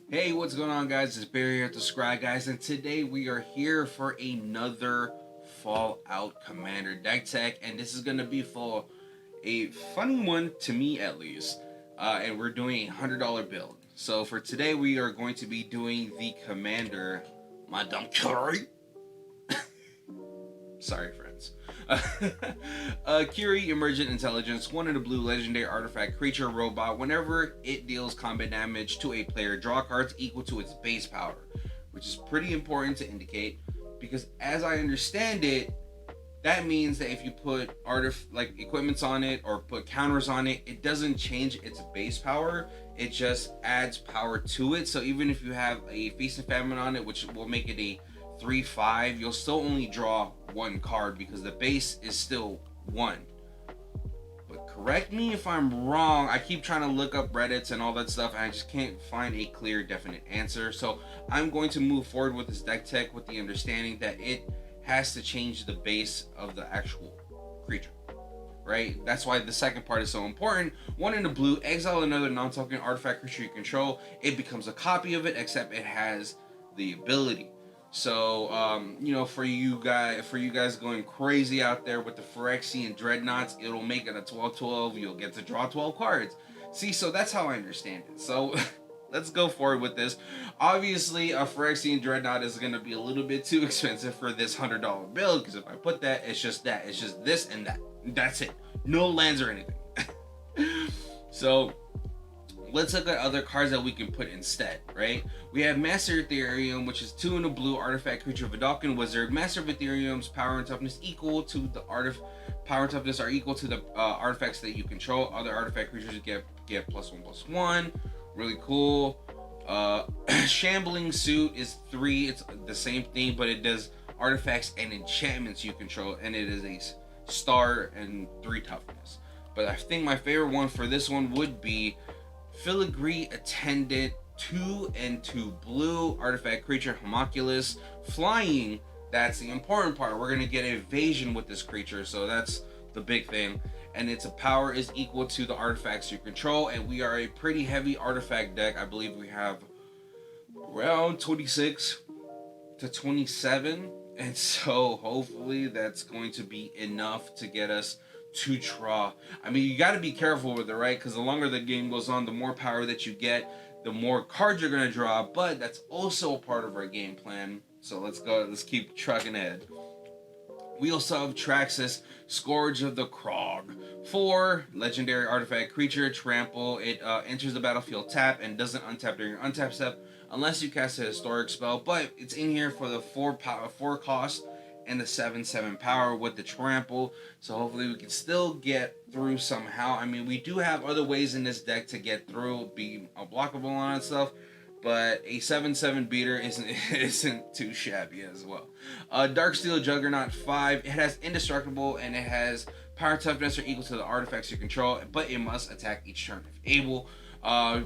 Hey, what's going on, guys? It's Barry here at the Scryguys, and today we are here for another Fallout Commander deck tech, and this is going to be for a funny one, to me at least, and we're doing a $100 build. So for today, we are going to be doing the Commander, Madame Curie. Sorry, friends. Curie, Emergent Intelligence, 1 in a blue legendary artifact creature robot. Whenever it deals combat damage to a player, draw cards equal to its base power, which is pretty important to indicate because, as I understand it, that means that if you put equipments on it or put counters on it, it doesn't change its base power. It just adds power to it. So even if you have a Feast and Famine on it, which will make it a 3/5, you'll still only draw 1 card because the base is still 1. But correct me if I'm wrong. I keep trying to look up Reddits and all that stuff, and I just can't find a clear, definite answer. So I'm going to move forward with this deck tech with the understanding that it has to change the base of the actual creature. Right? That's why the second part is so important. 1 in the blue, exile another non-token artifact creature you control. It becomes a copy of it, except it has the ability. So, for you guys going crazy out there with the Phyrexian Dreadnoughts, it'll make it a 12/12. You'll get to draw 12 cards. See, so that's how I understand it. So, let's go forward with this. Obviously, a Phyrexian Dreadnought is going to be a little bit too expensive for this $100 build, because if I put that, it's just that. It's just this and that. That's it. No lands or anything. So, let's look at other cards that we can put instead, right? We have Master Ethereum, which is 2 in a blue artifact creature, Vidalcan Wizard. Master of Ethereum's power and toughness equal to the power and toughness are equal to the artifacts that you control. Other artifact creatures get +1/+1. Really cool. Shambling Suit is 3. It's the same thing, but it does artifacts and enchantments you control, and it is a star and 3 toughness. But I think my favorite one for this one would be Filigree Attendant, 2 and 2 blue artifact creature, Homunculus, flying. That's the important part. We're gonna get Evasion with this creature, so that's the big thing. And its power is equal to the artifacts you control, and we are a pretty heavy artifact deck. I believe we have around 26 to 27, and so hopefully that's going to be enough to get us to draw. I mean, you got to be careful with it, right? Because the longer the game goes on, the more power that you get, the more cards you're going to draw. But that's also a part of our game plan. So let's go. Let's keep trucking ahead. We also have Traxxas, Scourge of the Krog. 4 legendary artifact creature, trample. It enters the battlefield tap and doesn't untap during your untap step unless you cast a historic spell. But it's in here for the 4 cost and the 7/7 power with the trample, so hopefully we can still get through somehow. I mean, we do have other ways in this deck to get through, be unblockable on stuff, but a 7/7 beater isn't too shabby as well. Darksteel Juggernaut, 5. It has indestructible and it has power toughness are equal to the artifacts you control, but it must attack each turn if able.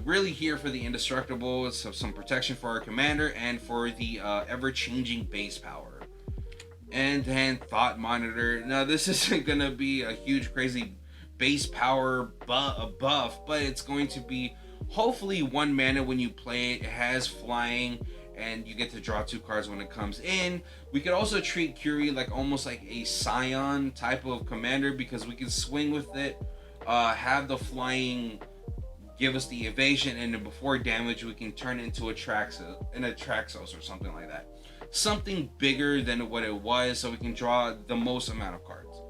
Really here for the indestructible, so some protection for our commander and for the ever-changing base power. And then Thought Monitor. Now, this isn't going to be a huge, crazy base power buff, but it's going to be hopefully 1 mana when you play it. It has flying, and you get to draw 2 cards when it comes in. We could also treat Curie like almost like a Scion type of commander, because we can swing with it, have the flying give us the evasion, and then before damage, we can turn it into a Traxxas or something like that. Something bigger than what it was, so we can draw the most amount of cards.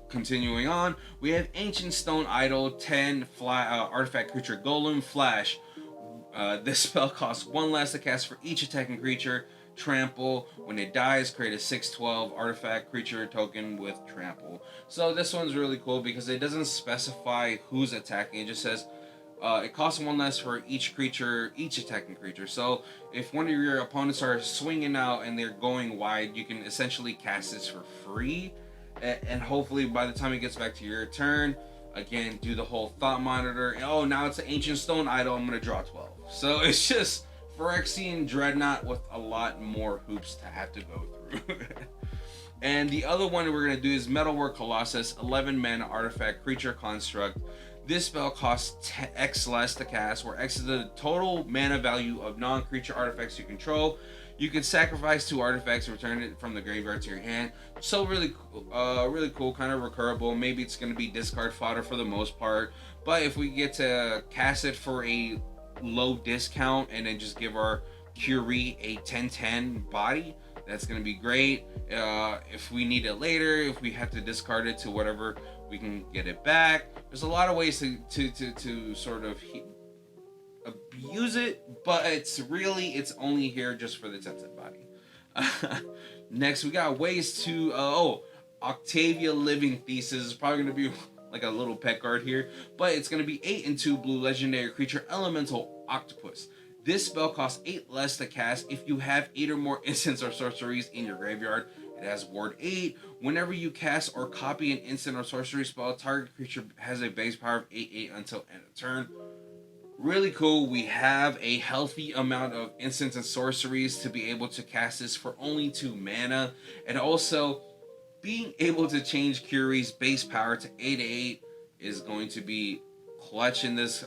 Continuing on, we have Ancient Stone Idol, 10 artifact creature Golem, Flash. This spell costs 1 less to cast for each attacking creature. Trample. When it dies, create a 6/12 artifact creature token with trample. So this one's really cool because it doesn't specify who's attacking. It just says it costs 1 less for each attacking creature. So if one of your opponents are swinging out and they're going wide, you can essentially cast this for free. And hopefully by the time it gets back to your turn, again, do the whole Thought Monitor. And, oh, now it's an Ancient Stone Idol. I'm going to draw 12. So it's just Phyrexian Dreadnought with a lot more hoops to have to go through. And the other one we're going to do is Metalwork Colossus, 11 mana artifact creature construct. This spell costs X less to cast, where X is the total mana value of non-creature artifacts you control. You can sacrifice 2 artifacts and return it from the graveyard to your hand. So really cool, kind of recurable. Maybe it's going to be discard fodder for the most part. But if we get to cast it for a low discount and then just give our Curie a 10/10 body, that's going to be great. If we need it later, if we have to discard it to whatever, we can get it back. There's a lot of ways to sort of abuse it, but it's only here just for the 10/10 body. Next, we got ways to Octavia Living Thesis is probably going to be like a little pet card here, but it's going to be 8/2 blue legendary creature elemental octopus. This spell costs 8 less to cast if you have 8 or more instants or sorceries in your graveyard. It has ward 8. Whenever you cast or copy an instant or sorcery spell, target creature has a base power of 8/8 until end of turn. Really cool. We have a healthy amount of instants and sorceries to be able to cast this for only 2 mana. And also, being able to change Curie's base power to 8/8 is going to be clutch in this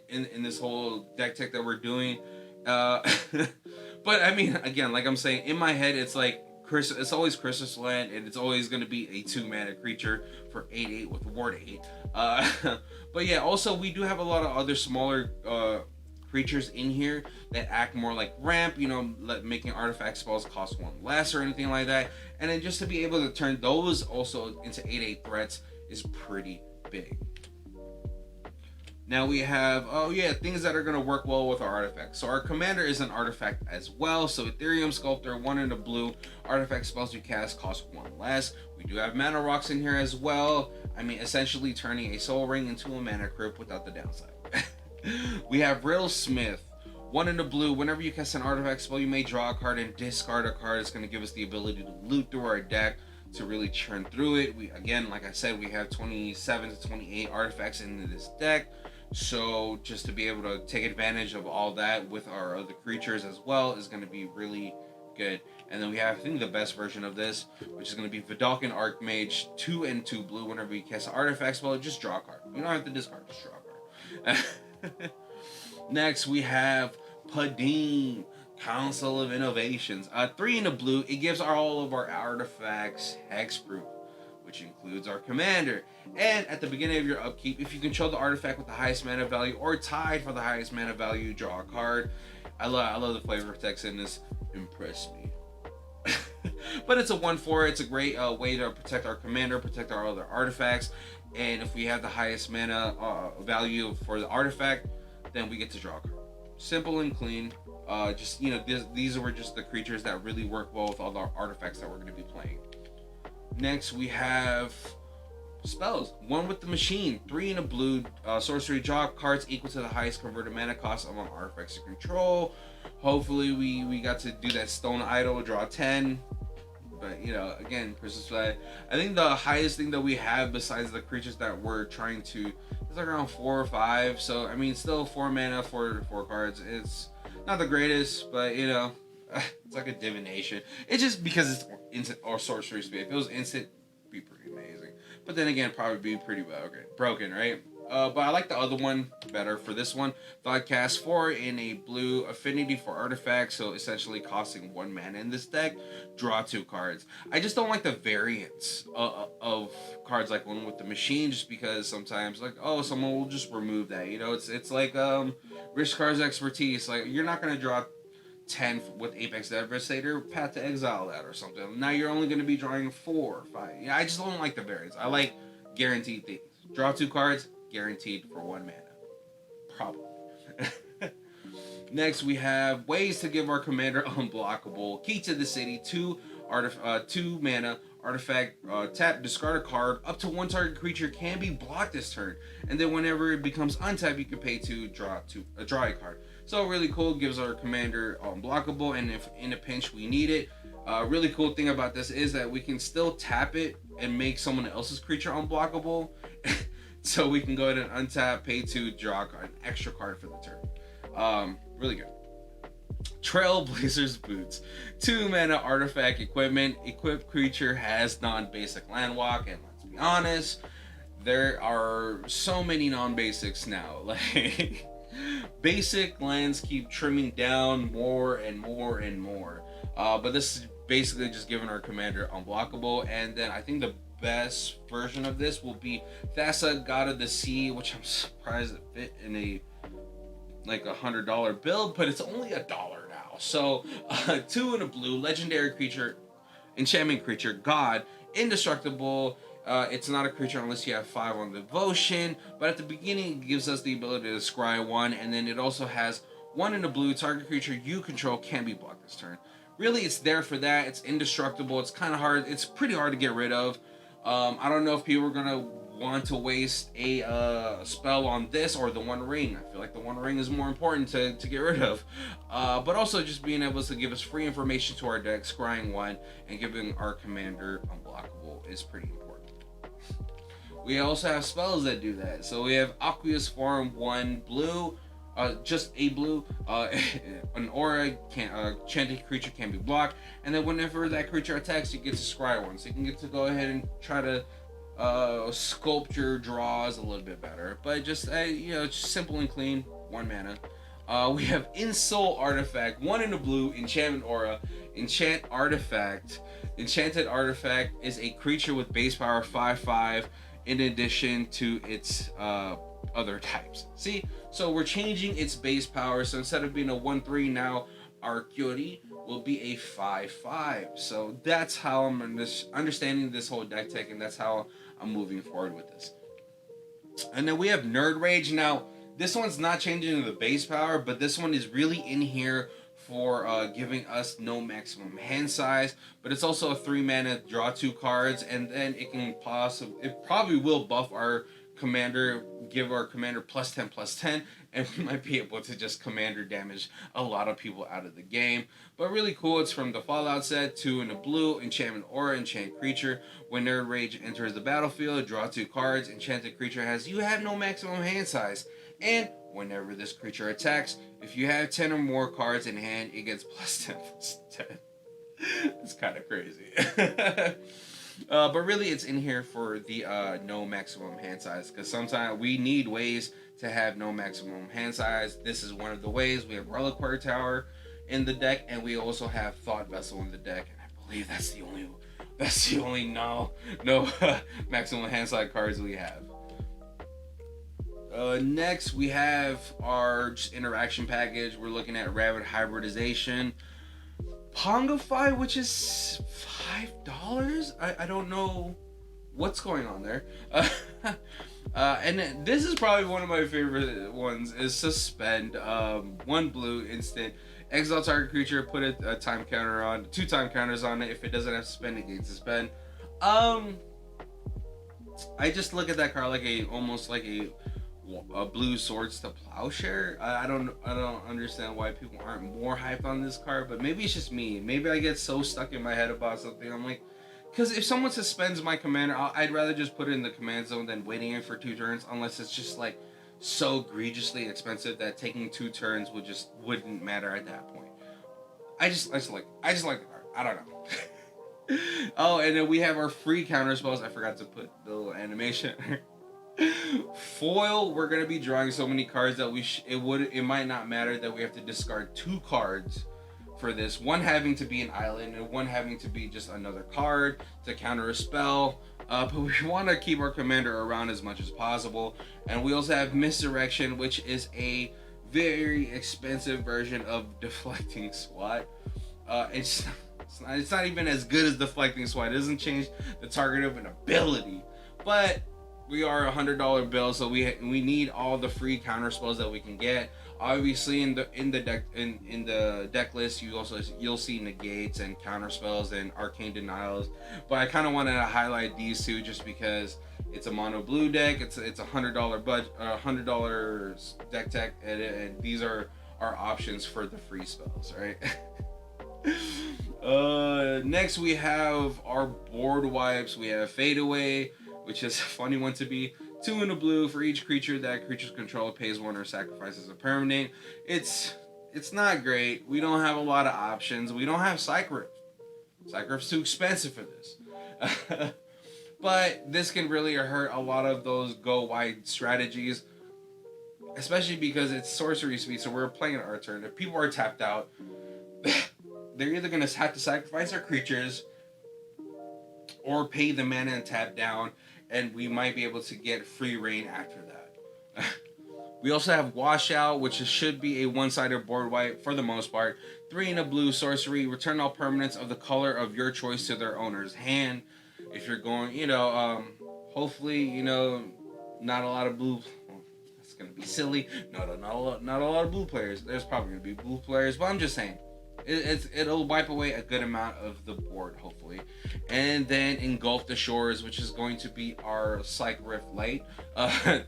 in this whole deck tech that we're doing. But I mean, again, like I'm saying, in my head, it's like it's always Christmas Land, and it's always going to be a 2 mana creature for 8/8 with ward 8. But yeah, also we do have a lot of other smaller creatures in here that act more like ramp, making artifact spells cost 1 less or anything like that. And then just to be able to turn those also into 8/8 threats is pretty big. Now we have, things that are going to work well with our artifacts. So our commander is an artifact as well. So Ethereum Sculptor, 1 in the blue. Artifact spells you cast cost 1 less. We do have mana rocks in here as well. I mean, essentially turning a soul ring into a mana crypt without the downside. We have Riddlesmith, 1 in the blue. Whenever you cast an artifact spell, you may draw a card and discard a card. It's going to give us the ability to loot through our deck to really churn through it. We, again, like I said, we have 27 to 28 artifacts in this deck. So just to be able to take advantage of all that with our other creatures as well is going to be really good. And then we have, I think, the best version of this, which is going to be Vidalcan Archmage, 2 and 2 blue. Whenever you cast an artifact spell, just draw a card. You don't have to discard, just draw a card. Next, we have Padim, Council of Innovations. 3 in the blue. It gives all of our artifacts hexproof, which includes our commander. And at the beginning of your upkeep, if you control the artifact with the highest mana value or tied for the highest mana value, draw a card. I love the flavor text in this. Impress me. But it's a 1/4. It's a great way to protect our commander, protect our other artifacts. And if we have the highest mana value for the artifact, then we get to draw a card. Simple and clean. These were just the creatures that really work well with all the artifacts that we're going to be playing. Next, we have spells. 1 with the machine, 3 in a blue. Sorcery, draw cards equal to the highest converted mana cost among artifacts you control. Hopefully, we got to do that Stone Idol, draw 10. But, again, Christmas Flag. I think the highest thing that we have besides the creatures that we're trying to is like around 4 or 5. So, I mean, still 4 mana for 4 cards. It's not the greatest, but, it's like a divination. It's just because it's instant or sorcery speed. If it was instant, it'd be pretty amazing. But then again, probably be pretty broken, right? But I like the other one better. For this one, thought cast 4 in a blue, affinity for artifacts, so essentially costing 1 mana in this deck. Draw 2 cards. I just don't like the variants of cards like one with the machine, just because sometimes someone will just remove that. It's like Rich Card's expertise. Like, you're not gonna draw 10 with Apex Devastator, Path to Exile that or something. Now you're only going to be drawing 4 or 5. I just don't like the variants. I like guaranteed things. Draw 2 cards, guaranteed for 1 mana. Probably. Next, we have ways to give our commander unblockable. Key to the City, 2 mana, artifact, tap, discard a card. Up to 1 target creature can be blocked this turn. And then whenever it becomes untapped, you can pay 2, draw a card. So really cool, gives our commander unblockable, and if in a pinch we need it. Really cool thing about this is that we can still tap it and make someone else's creature unblockable. So we can go ahead and untap, pay 2, draw an extra card for the turn. Really good. Trailblazer's Boots. 2 mana artifact equipment. Equipped creature has non-basic land walk, and let's be honest, there are so many non-basics now. Like basic lands keep trimming down more and more and more. But this is basically just giving our commander unblockable, and then I think the best version of this will be Thassa, God of the Sea, which I'm surprised it fit in a like $100 build, but it's only $1 now. So 2 in a blue, legendary creature, enchantment creature, God, indestructible. It's not a creature unless you have 5 on devotion, but at the beginning it gives us the ability to scry 1, and then it also has 1 in the blue, target creature you control can be blocked this turn. Really, it's there for that. It's indestructible. It's kind of hard. It's pretty hard to get rid of. I don't know if people are gonna want to waste a spell on this or the One Ring. I feel like the One Ring is more important to get rid of. But also just being able to give us free information to our deck, scrying 1, and giving our commander unblockable is pretty important. We also have spells that do that. So we have Aqueous Form 1 blue, just a blue, an aura, enchanted creature can be blocked, and then whenever that creature attacks, you get to scry 1. So you can get to go ahead and try to sculpt your draws a little bit better. But just, just simple and clean, 1 mana. We have Insult Artifact, 1 in the blue, enchantment aura, enchant artifact. Enchanted artifact is a creature with base power 5/5 in addition to its other types. See, so we're changing its base power. So instead of being a 1/3, now our Curie will be a 5/5. So that's how I'm understanding this whole deck tech, and that's how I'm moving forward with this. And then we have Nerd Rage. Now, this one's not changing the base power, but this one is really in here for giving us no maximum hand size, but it's also a 3 mana, draw 2 cards, and then it probably will buff our commander, give our commander +10/+10, and we might be able to just commander damage a lot of people out of the game. But really cool. It's from the Fallout set. 2 in a blue, enchantment aura, enchant creature. When Nerd Rage enters the battlefield, draw 2 cards. Enchanted creature you have no maximum hand size, and whenever this creature attacks, if you have 10 or more cards in hand, it gets +10/+10. It's kind of crazy. But really, it's in here for the no maximum hand size, because sometimes we need ways to have no maximum hand size. This is one of the ways. We have Reliquary Tower in the deck, and we also have Thought Vessel in the deck, and I believe that's the only no maximum hand size cards we have. Next, we have our just interaction package. We're looking at Rabid Hybridization, Pongify, which is $5. I don't know what's going on there. And this is probably one of my favorite ones, is Suspend. 1 blue instant. Exile target creature, put a time counter on, 2 time counters on it. If it doesn't have Suspend, it gains Suspend. I just look at that card like almost like a blue Swords to Plowshare. I don't understand why people aren't more hyped on this card, but maybe it's just me. Maybe I get so stuck in my head about something. I'm like, because if someone suspends my commander, I'd rather just put it in the command zone than waiting in for 2 turns, unless it's just like so egregiously expensive that taking 2 turns wouldn't matter at that point. I just like the card. I don't know. Oh, and then we have our free counter spells. I forgot to put the little animation. Foil, we're gonna be drawing so many cards that it might not matter that we have to discard 2 cards for this. 1 having to be an island and 1 having to be just another card to counter a spell. But we want to keep our commander around as much as possible. And we also have Misdirection, which is a very expensive version of Deflecting Swat. It's not even as good as Deflecting Swat. It doesn't change the target of an ability, but we are $100 bill, so we need all the free counter spells that we can get. Obviously, in the deck list, you'll see negates and counter spells and arcane denials. But I kind of wanted to highlight these 2 just because it's a mono blue deck. It's a $100 budget, $100 deck tech, and these are our options for the free spells, right? Next we have our board wipes. We have Fade Away, which is a funny one to be. 2 in the blue. For each creature that creature's control pays 1 or sacrifices a permanent. It's It's not great. We don't have a lot of options. We don't have Cycrypt. Cycrypt's too expensive for this. But this can really hurt a lot of those go wide strategies, especially because it's sorcery speed. So we're playing our turn. If people are tapped out, they're either gonna have to sacrifice their creatures or pay the mana and tap down, and we might be able to get free reign after that. We also have Washout, which should be a one-sided board wipe for the most part. 3 in a blue sorcery. Return all permanents of the color of your choice to their owner's hand. If you're going, hopefully, not a lot of blue. That's gonna be silly. No, not a lot of blue players. There's probably gonna be blue players, but I'm just saying, it'll wipe away a good amount of the board, hopefully. And then Engulf the Shores, which is going to be our Cycrypt Light.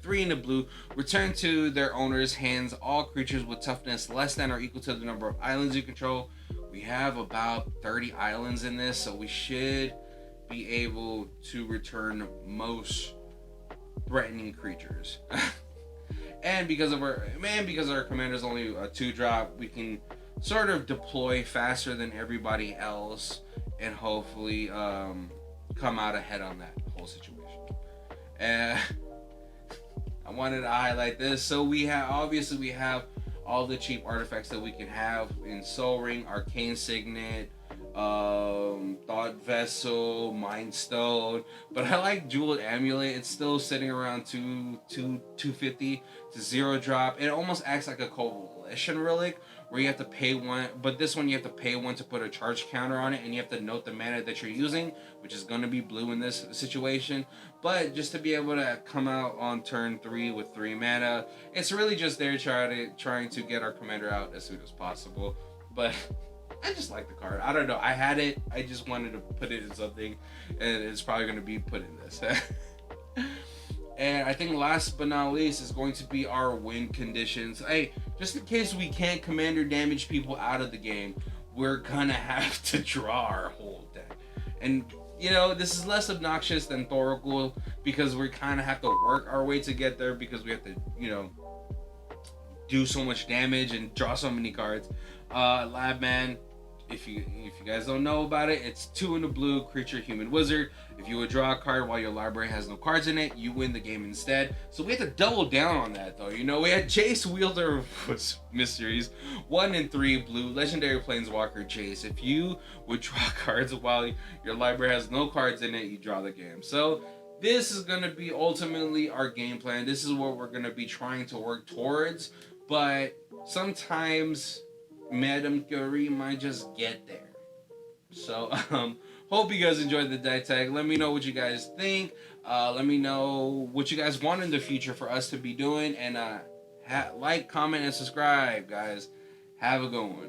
3 in the blue. Return to their owner's hands all creatures with toughness less than or equal to the number of islands you control. We have about 30 islands in this, so we should be able to return most threatening creatures. And because our commander's only a 2-drop, we can sort of deploy faster than everybody else and hopefully come out ahead on that whole situation. And I wanted to highlight this. So we have all the cheap artifacts that we can have in Soul Ring, Arcane Signet, Thought Vessel, Mind Stone, but I like Jeweled Amulet. It's still sitting around 250 to 0-drop. It almost acts like a Coalition Relic, where you have to pay one, but this one you have to pay one to put a charge counter on it, and you have to note the mana that you're using, which is going to be blue in this situation. But just to be able to come out on turn 3 with 3 mana, it's really just there trying to get our commander out as soon as possible. But I just like the card. I don't know. I had it. I just wanted to put it in something, and it's probably going to be put in this. And I think last but not least is going to be our win conditions. Hey, just in case we can't commander damage people out of the game, we're gonna have to draw our whole deck. And this is less obnoxious than Thoracle because we kind of have to work our way to get there because we have to, do so much damage and draw so many cards. Labman, if you guys don't know about it, it's 2 in the blue, creature, human, wizard. If you would draw a card while your library has no cards in it, you win the game instead. So we had to double down on that though. We had Jace, Wielder of Mysteries, 1 in 3 blue, legendary planeswalker Jace. If you would draw cards while your library has no cards in it, you draw the game. So this is going to be ultimately our game plan. This is what we're going to be trying to work towards. But sometimes Madame Curie might just get there. So, hope you guys enjoyed the deck tag. Let me know what you guys think. Let me know what you guys want in the future for us to be doing. And like, comment, and subscribe, guys. Have a good one.